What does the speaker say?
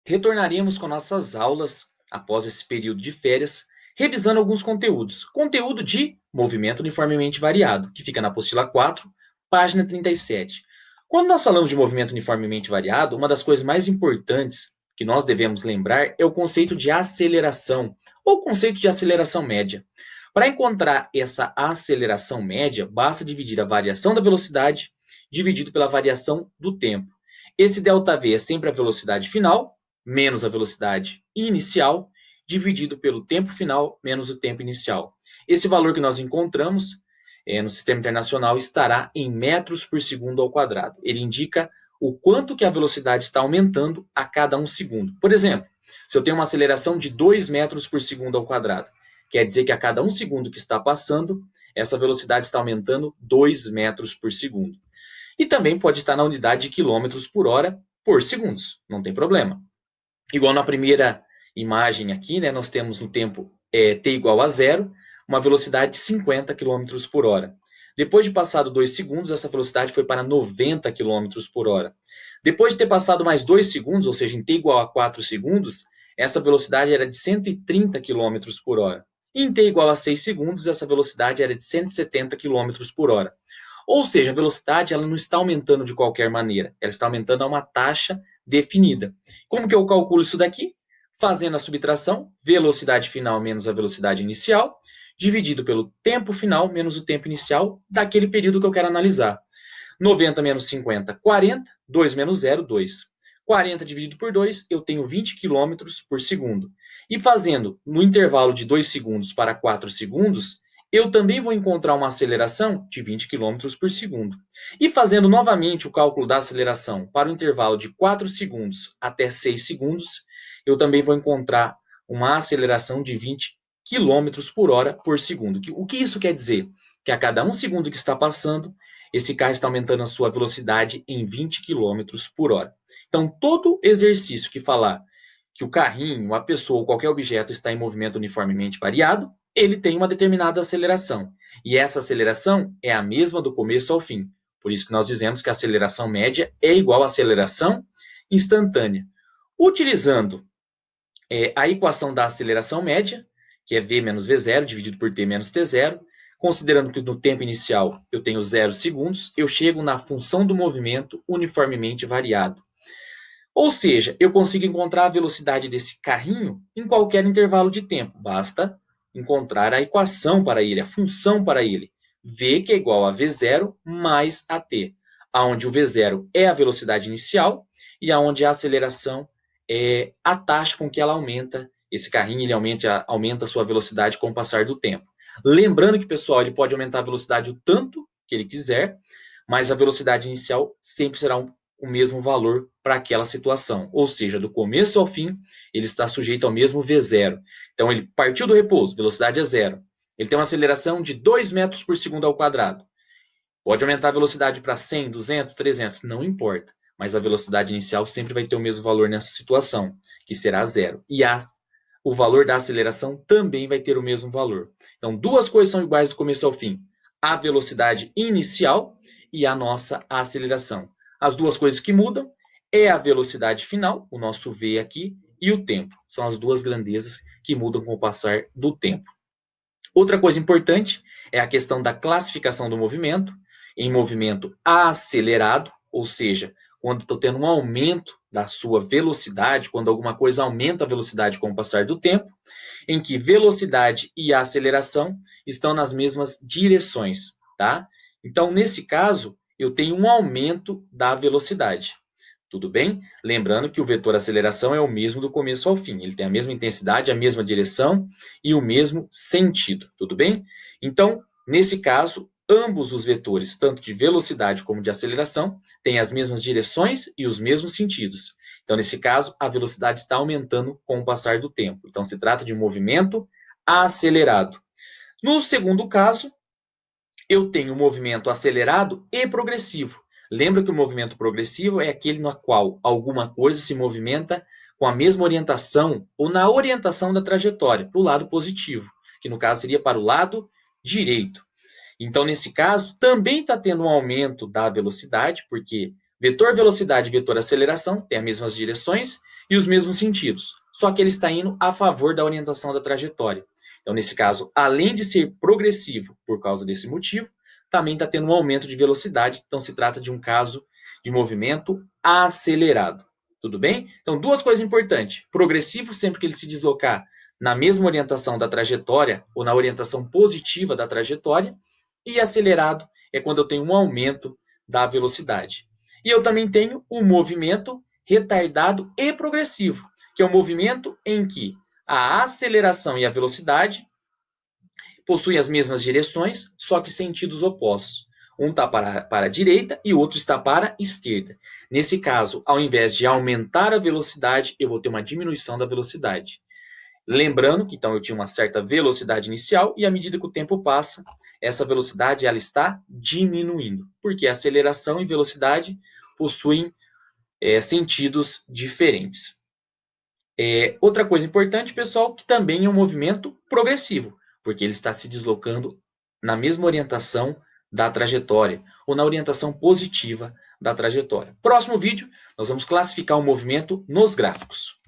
Retornaremos com nossas aulas após esse período de férias, revisando alguns conteúdos. Conteúdo de movimento uniformemente variado, que fica na apostila 4, página 37. Quando nós falamos de movimento uniformemente variado, uma das coisas mais importantes que nós devemos lembrar é o conceito de aceleração, ou conceito de aceleração média. Para encontrar essa aceleração média, basta dividir a variação da velocidade dividido pela variação do tempo. Esse ΔV é sempre a velocidade final, menos a velocidade inicial, dividido pelo tempo final menos o tempo inicial. Esse valor que nós encontramos no sistema internacional estará em metros por segundo ao quadrado. Ele indica o quanto que a velocidade está aumentando a cada 1 segundo. Por exemplo, se eu tenho uma aceleração de 2 metros por segundo ao quadrado, quer dizer que a cada 1 segundo que está passando, essa velocidade está aumentando 2 metros por segundo. E também pode estar na unidade de quilômetros por hora por segundos, não tem problema. Igual na primeira imagem aqui, né, nós temos no tempo t igual a 0, uma velocidade de 50 km por hora. Depois de passado 2 segundos, essa velocidade foi para 90 km por hora. Depois de ter passado mais 2 segundos, ou seja, em t igual a 4 segundos, essa velocidade era de 130 km por hora. E em t igual a 6 segundos, essa velocidade era de 170 km por hora. Ou seja, a velocidade ela não está aumentando de qualquer maneira, ela está aumentando a uma taxa definida. Como que eu calculo isso daqui? Fazendo a subtração, velocidade final menos a velocidade inicial, dividido pelo tempo final menos o tempo inicial daquele período que eu quero analisar. 90 menos 50, 40. 2 menos 0, 2. 40 dividido por 2, eu tenho 20 km por segundo. E fazendo no intervalo de 2 segundos para 4 segundos, eu também vou encontrar uma aceleração de 20 km por segundo. E fazendo novamente o cálculo da aceleração para o intervalo de 4 segundos até 6 segundos, eu também vou encontrar uma aceleração de 20 km por hora por segundo. O que isso quer dizer? Que a cada 1 segundo que está passando, esse carro está aumentando a sua velocidade em 20 km por hora. Então, todo exercício que falar que o carrinho, a pessoa ou qualquer objeto está em movimento uniformemente variado, ele tem uma determinada aceleração. E essa aceleração é a mesma do começo ao fim. Por isso que nós dizemos que a aceleração média é igual à aceleração instantânea. Utilizando a equação da aceleração média, que é v menos v0 dividido por t menos t0, considerando que no tempo inicial eu tenho 0 segundos, eu chego na função do movimento uniformemente variado. Ou seja, eu consigo encontrar a velocidade desse carrinho em qualquer intervalo de tempo. Basta encontrar a equação para ele, a função para ele. V que é igual a V0 mais AT, onde o V0 é a velocidade inicial e onde a aceleração é a taxa com que ela aumenta. Esse carrinho ele aumenta a sua velocidade com o passar do tempo. Lembrando que, pessoal, ele pode aumentar a velocidade o tanto que ele quiser, mas a velocidade inicial sempre será o mesmo valor para aquela situação. Ou seja, do começo ao fim, ele está sujeito ao mesmo V0. Então, ele partiu do repouso, velocidade é 0. Ele tem uma aceleração de 2 metros por segundo ao quadrado. Pode aumentar a velocidade para 100, 200, 300, não importa. Mas a velocidade inicial sempre vai ter o mesmo valor nessa situação, que será 0. E o valor da aceleração também vai ter o mesmo valor. Então, duas coisas são iguais do começo ao fim. A velocidade inicial e a nossa aceleração. As duas coisas que mudam é a velocidade final, o nosso V aqui, e o tempo. São as duas grandezas que mudam com o passar do tempo. Outra coisa importante é a questão da classificação do movimento em movimento acelerado, ou seja, quando estou tendo um aumento da sua velocidade, quando alguma coisa aumenta a velocidade com o passar do tempo, em que velocidade e aceleração estão nas mesmas direções, tá? Então, nesse caso, eu tenho um aumento da velocidade. Tudo bem? Lembrando que o vetor aceleração é o mesmo do começo ao fim. Ele tem a mesma intensidade, a mesma direção e o mesmo sentido. Tudo bem? Então, nesse caso, ambos os vetores, tanto de velocidade como de aceleração, têm as mesmas direções e os mesmos sentidos. Então, nesse caso, a velocidade está aumentando com o passar do tempo. Então, se trata de um movimento acelerado. No segundo caso, eu tenho um movimento acelerado e progressivo. Lembra que o movimento progressivo é aquele no qual alguma coisa se movimenta com a mesma orientação ou na orientação da trajetória, para o lado positivo, que no caso seria para o lado direito. Então, nesse caso, também está tendo um aumento da velocidade, porque vetor velocidade e vetor aceleração têm as mesmas direções, e os mesmos sentidos, só que ele está indo a favor da orientação da trajetória. Então, nesse caso, além de ser progressivo por causa desse motivo, também está tendo um aumento de velocidade, então se trata de um caso de movimento acelerado. Tudo bem? Então, duas coisas importantes. Progressivo, sempre que ele se deslocar na mesma orientação da trajetória ou na orientação positiva da trajetória, e acelerado é quando eu tenho um aumento da velocidade. E eu também tenho o movimento retardado e progressivo, que é um movimento em que a aceleração e a velocidade possuem as mesmas direções, só que sentidos opostos. Um está para a direita e o outro está para a esquerda. Nesse caso, ao invés de aumentar a velocidade, eu vou ter uma diminuição da velocidade. Lembrando que então eu tinha uma certa velocidade inicial e à medida que o tempo passa, essa velocidade ela está diminuindo, porque aceleração e velocidade possuem sentidos diferentes. Outra coisa importante, pessoal, que também é um movimento progressivo, porque ele está se deslocando na mesma orientação da trajetória, ou na orientação positiva da trajetória. Próximo vídeo, nós vamos classificar o movimento nos gráficos.